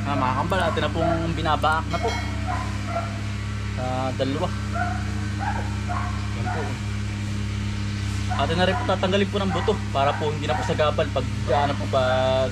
Mga kambal, atin na pong binabaak na po. Dalawa. Yan po. Atin na rin po tatanggalin po ng buto para po hindi na po sagabal pag ano po pag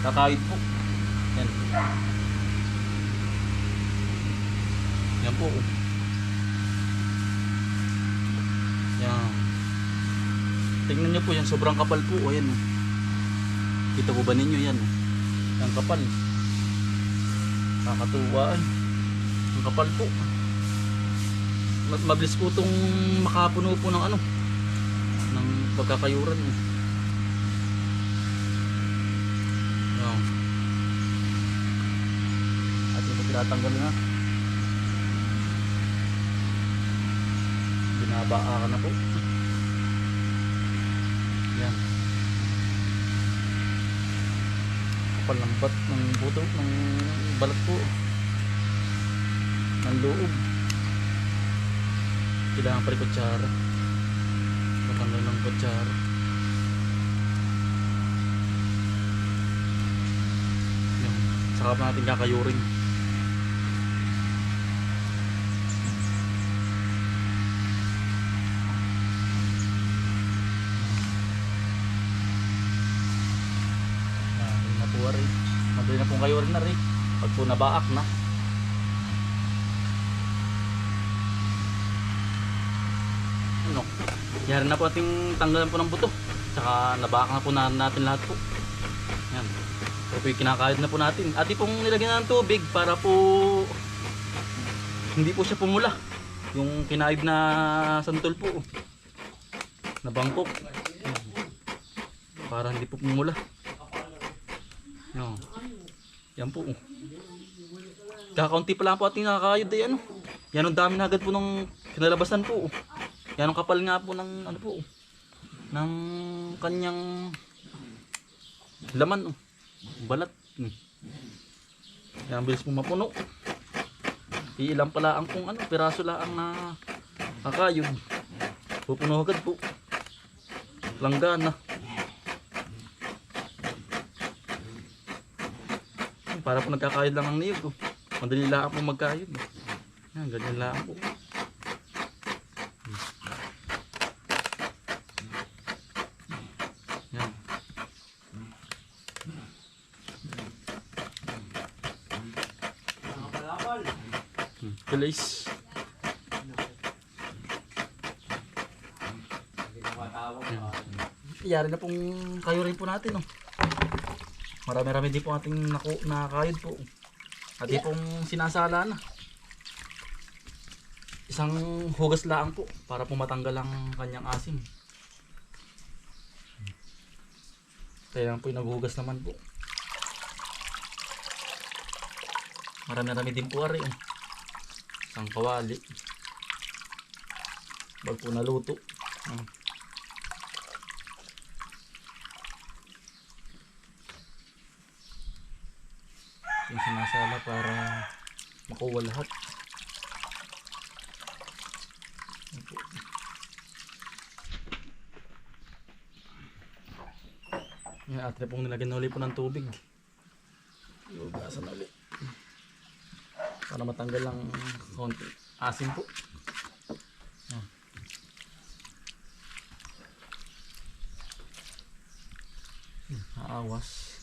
kakayod po. Yan. Yan po. Yan. Tingnan nyo po yan, sobrang kapal po. O yan. Kita po ba ninyo yan? Ang kapal. Nakakatuwa ay. Ang kapal po. Mabilis po itong makapuno po ng ano, ng pagkakayuran. Yan. At ito tinatanggal na. Binabaakan na po. Yan. Kapal ng bat ng buto ng balat po ng loob. Kailangan pa rin kutsara. Patanggal ng kutsara. Yan. Saka pa natin kakayurin. Madali na pong kayurin na rin pag po nabaak na. Ano? Yari na po ating tanggalan po ng buto. Tsaka nabaak na po natin lahat po. Yan. So po kinakayod na po natin. At pong nilagyan na ng tubig para po hindi po siya pumula. Yung kinayod na santol po na bangkok. Para hindi po pumula. No. Yan po. Kakaunti pa lang po ating nakakayod ay ano. Yan ang dami na agad po ng kinalabasan po. Yan ang kapal nga po ng ano po. Ng kanyang laman. Balat. Yan ang bilis po mapuno. Iilang pala ang kung ano, piraso lang na kakayod. Pupuno agad po. Langgana. Para po nagkakayod lang ang niyog. Madali lang po magkayod. Yan, ganyan lang po. Yan. Guys. Yari na pong kayo rin po natin. Oh. Marami-rami din po ating nakakayod po. At di pong sinasala na. Isang hugas lang po para po matanggal ang kanyang asim. Kaya lang po yung naghugas naman po. Marami-rami din po ari. Isang kawali. Bag po naluto. Yung sinasala para makuha lahat. Yan, at na pong nilagyan na ulit po ng tubig. Iugasan na ulit para matanggal lang konti asin po. Aawas.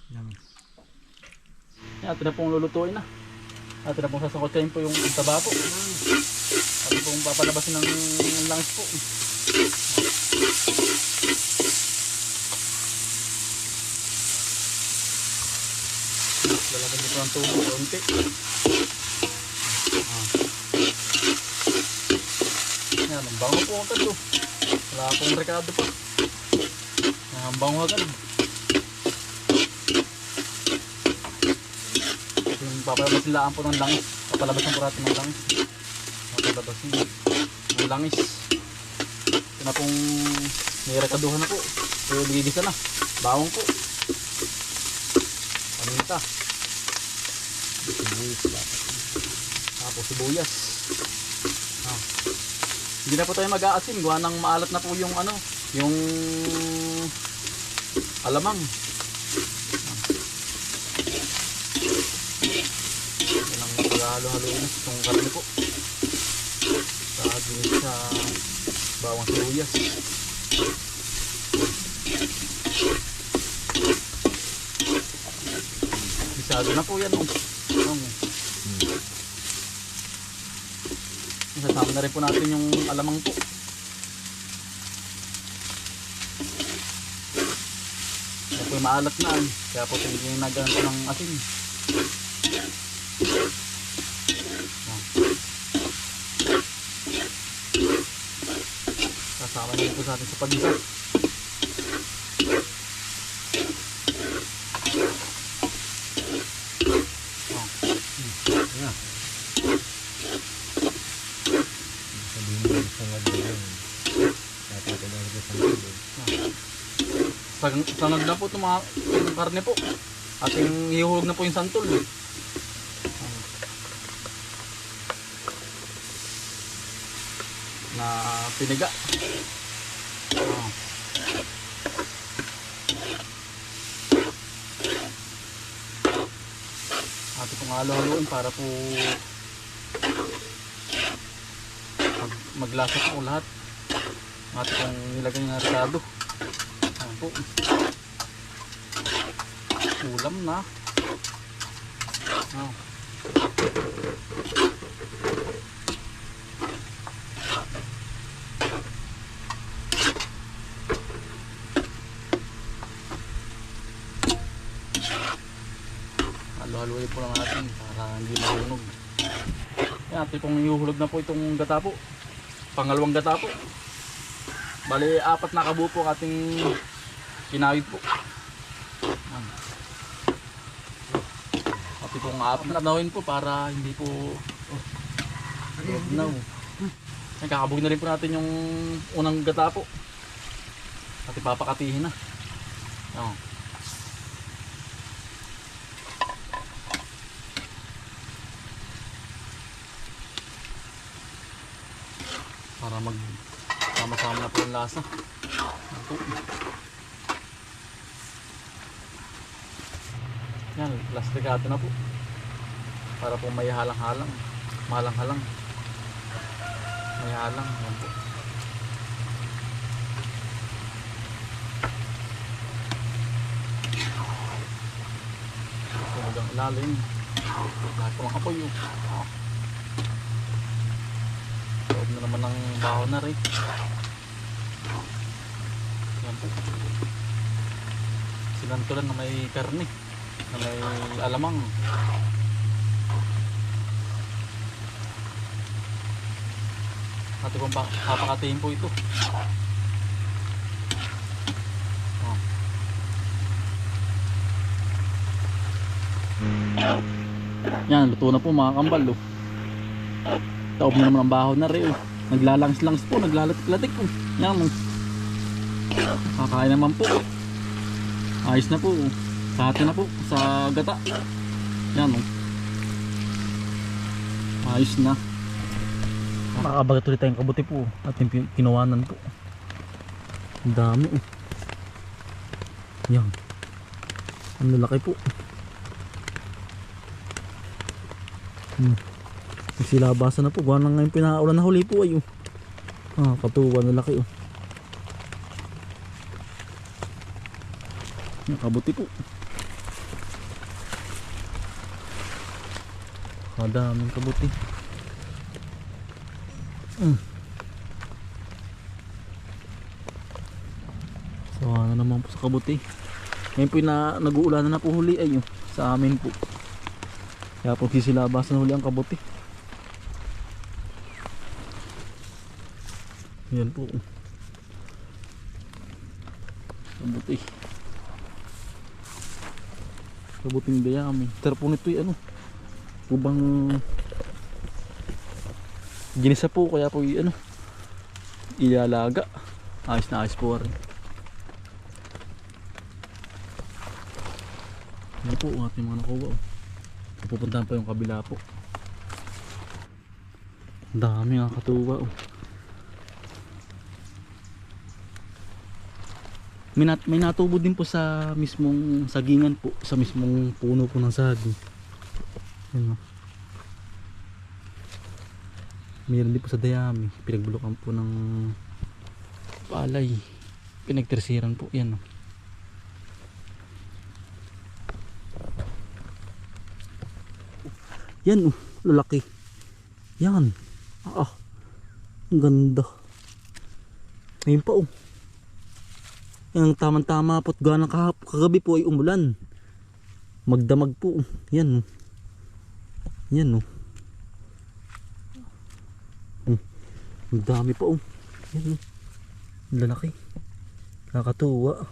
Yan. Atin na pong lulutuin na. Atin na pong sasakotsahin po yung taba po. Atin pong papalabasin ng langis po. Lalagyan dito ng tubo konti. Yan, ang bango po agad to. Wala pong rekado pa. Yan, ang bango agad. Papalabasin lang po ng langis. Papalabasin po natin ng langis. Papalabasin ng langis. Ito na pong nirekaduhan na po. So ligigisa na. Bawang po. Paminta. Sibuyas lang. Tapos sibuyas. Hindi na po tayo mag-aasin. Gawa ng maalat na po yung ano. Yung alamang. Yan ang halo-haloin itong karne po. Sa ginis sa bawang sibuyas. Bisado na po yan. Isasama na rin po natin yung alamang po. Kaya po maalat na. Kaya po tingin na ganito ng asin. Kasama na rin po sa atin sa pag-isa. Sangag na po itong karne po. Ating hihuhulog na po yung santol. Na piniga. Ating pong halo-haloin para po maglasa po lahat. Ating pong nilagay na ricado. Po. Ulam na. Halo-haloy po lang natin para hindi malunog. Yan, ito pong ihuhulog na po itong gata po. Pangalawang gata po. Bali, 4 na kabuo po ating kinawid po. At itong 4 na nawin po para hindi po no. Kakabog na rin po natin yung unang gata po. At ipapakatihin na. Para sama-sama na po yung lasa. Yan, plastikado na po. Para po may halang-halang. Malang-halang. May halang. Yan po. Tumagang ilalim. Lahat po ang apoy. Loob na naman ng baho na rin. Yan po. Sinantulan na may karne. Na may alamang. At kung papakatiin po ito. Yan, luto na po mga kambal. Taob na naman ang baho na rin. Naglalangs-langs po, naglalatik-latik po. Yan. Kakain naman po. Ayos na po. Hati na po sa gata. Yan o. Ayos na. Makabagat ulit tayong kabuti po. At yung kinuwanan po. Ang dami o. Yan. Ang lalaki po. Silabasan na po. Gawa na ngayon pinakaulan na huli po ay o. Katuwa na laki o. Yan, kabuti po. Madaming kabuti. Sawa na naman po sa kabuti. Ngayon po nag-uulan na po huli ay sa amin po. Kaya po sisilabas na huli ang kabuti. Yan po. Kabuti. Kabuting dayami. Tara po nito ano. Ubang ginisa po kaya po ano ilalaga. Ayos na ayos po rin. Yan po ang ating mga nakuha. Pupuntahan pa yung kabila po. Dami nga katuwa. May natubo din po sa mismong sagingan po, sa mismong puno po ng saging. Yan, oh. Meron din po sa dayami, pinagbulukan po ng palay, pinagtersiran po yan, oh. Yan, oh, lalaki yan. Ang ganda. Ngayon pa, oh. Yan, tamang-tama po. Ganang kagabi po ay umulan. Magdamag po. Yan. Yan, oh. Ang dami pa, oh. Yan, oh. Lalaki. Nakakatuwa.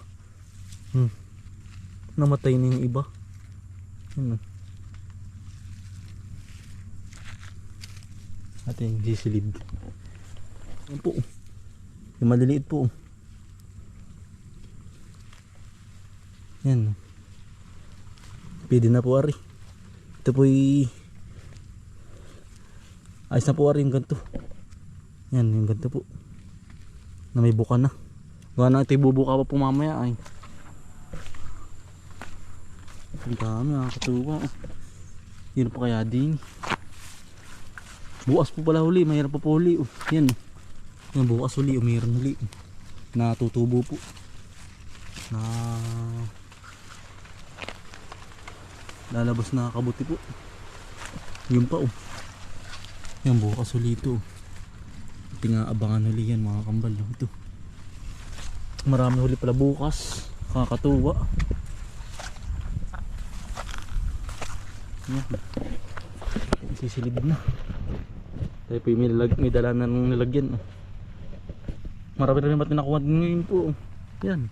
Namatay na yung iba. Yan, oh. Ating sisilid. Yan po. Yung maliliit po. Yan. Pwede na po ari. Ito po ayos na po ari yung ganito. Yan yung ganito po. Na may buka na. Gawa na ito ibubuka pa po mamaya ay. Ang dami, nakakatuwa. Yun pa kaya din. Bukas po pala huli, mayroon pa po huli. Yan. Yan bukas huli, mayroon huli. Natutubo po. Na lalabas na kabuti po. Yun pa, oh. Yan bukas huli ito. Tinga-abangan huli yan mga kambal. Ito. Marami huli pala bukas. Kakatuwa. Yan. Sisilid na. Tayo po yung may dala na ng nilagyan. Marami rin naman nakuha ngayon po. Yan.